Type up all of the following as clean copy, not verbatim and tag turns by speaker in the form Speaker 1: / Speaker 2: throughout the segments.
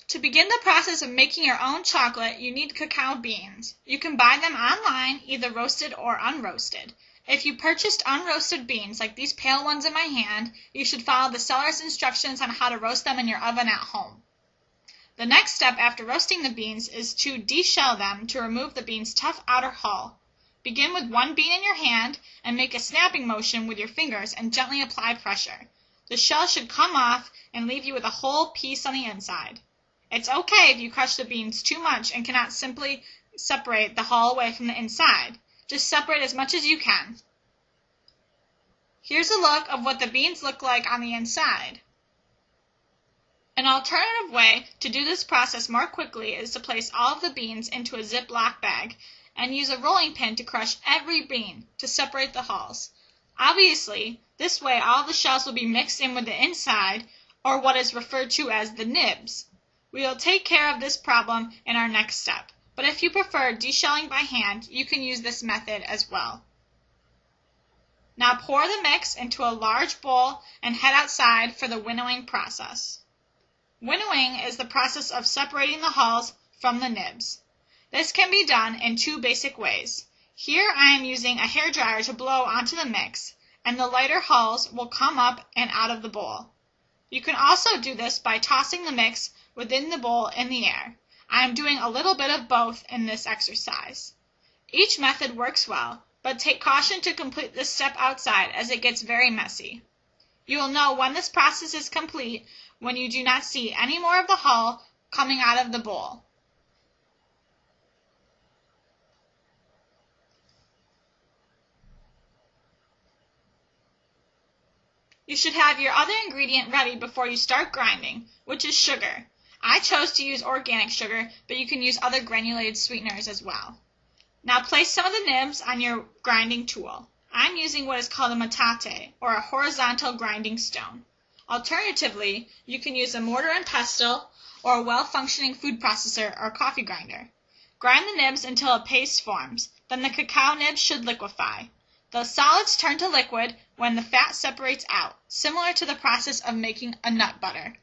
Speaker 1: To begin the process of making your own chocolate, you need cacao beans. You can buy them online, either roasted or unroasted. If you purchased unroasted beans, like these pale ones in my hand, you should follow the seller's instructions on how to roast them in your oven at home. The next step after roasting the beans is to deshell them to remove the bean's tough outer hull. Begin with one bean in your hand and make a snapping motion with your fingers and gently apply pressure. The shell should come off and leave you with a whole piece on the inside. It's okay if you crush the beans too much and cannot simply separate the hull away from the inside. Just separate as much as you can. Here's a look of what the beans look like on the inside. An alternative way to do this process more quickly is to place all of the beans into a Ziploc bag and use a rolling pin to crush every bean to separate the hulls. Obviously, this way all the shells will be mixed in with the inside, or what is referred to as the nibs. We will take care of this problem in our next step, but if you prefer deshelling by hand, you can use this method as well. Now pour the mix into a large bowl and head outside for the winnowing process. Winnowing is the process of separating the hulls from the nibs. This can be done in two basic ways. Here I am using a hairdryer to blow onto the mix, and the lighter hulls will come up and out of the bowl. You can also do this by tossing the mix within the bowl in the air. I am doing a little bit of both in this exercise. Each method works well, but take caution to complete this step outside as it gets very messy. You will know when this process is complete when you do not see any more of the hull coming out of the bowl. You should have your other ingredient ready before you start grinding, which is sugar. I chose to use organic sugar, but you can use other granulated sweeteners as well. Now place some of the nibs on your grinding tool. I'm using what is called a metate, or a horizontal grinding stone. Alternatively, you can use a mortar and pestle, or a well-functioning food processor or coffee grinder. Grind the nibs until a paste forms, then the cacao nibs should liquefy. The solids turn to liquid when the fat separates out, similar to the process of making a nut butter.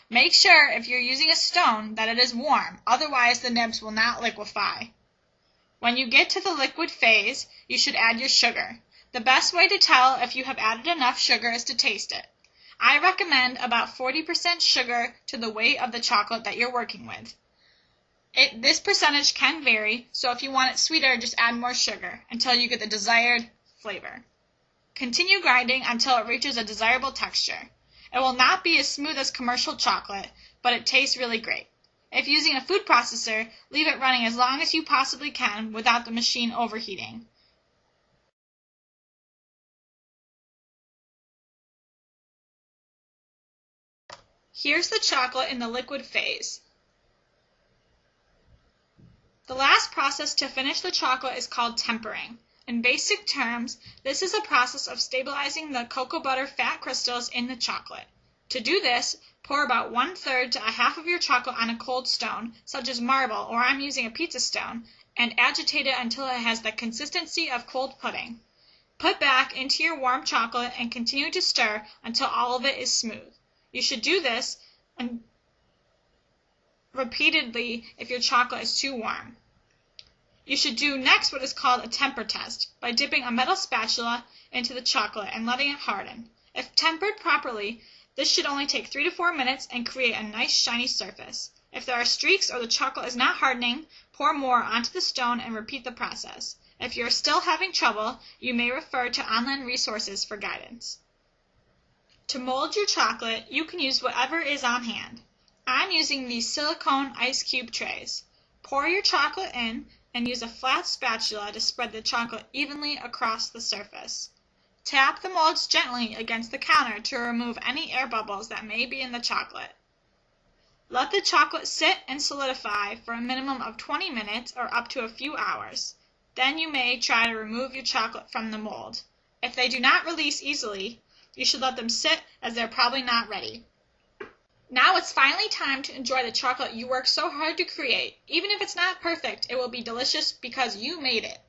Speaker 1: Make sure if you're using a stone that it is warm, otherwise the nibs will not liquefy. When you get to the liquid phase, you should add your sugar. The best way to tell if you have added enough sugar is to taste it. I recommend about 40% sugar to the weight of the chocolate that you're working with. This percentage can vary, so if you want it sweeter, just add more sugar until you get the desired flavor. Continue grinding until it reaches a desirable texture. It will not be as smooth as commercial chocolate, but it tastes really great. If using a food processor, leave it running as long as you possibly can without the machine overheating. Here's the chocolate in the liquid phase. The last process to finish the chocolate is called tempering. In basic terms, this is a process of stabilizing the cocoa butter fat crystals in the chocolate. To do this, pour about 1/3 to a half of your chocolate on a cold stone, such as marble, or I'm using a pizza stone, and agitate it until it has the consistency of cold pudding. Put back into your warm chocolate and continue to stir until all of it is smooth. You should do this repeatedly if your chocolate is too warm. You should do next what is called a temper test by dipping a metal spatula into the chocolate and letting it harden. If tempered properly, this should only take 3 to 4 minutes and create a nice shiny surface. If there are streaks or the chocolate is not hardening, pour more onto the stone and repeat the process. If you are still having trouble, you may refer to online resources for guidance. To mold your chocolate, you can use whatever is on hand. I'm using these silicone ice cube trays. Pour your chocolate in and use a flat spatula to spread the chocolate evenly across the surface. Tap the molds gently against the counter to remove any air bubbles that may be in the chocolate. Let the chocolate sit and solidify for a minimum of 20 minutes or up to a few hours. Then you may try to remove your chocolate from the mold. If they do not release easily, you should let them sit as they're probably not ready. Now it's finally time to enjoy the chocolate you worked so hard to create. Even if it's not perfect, it will be delicious because you made it.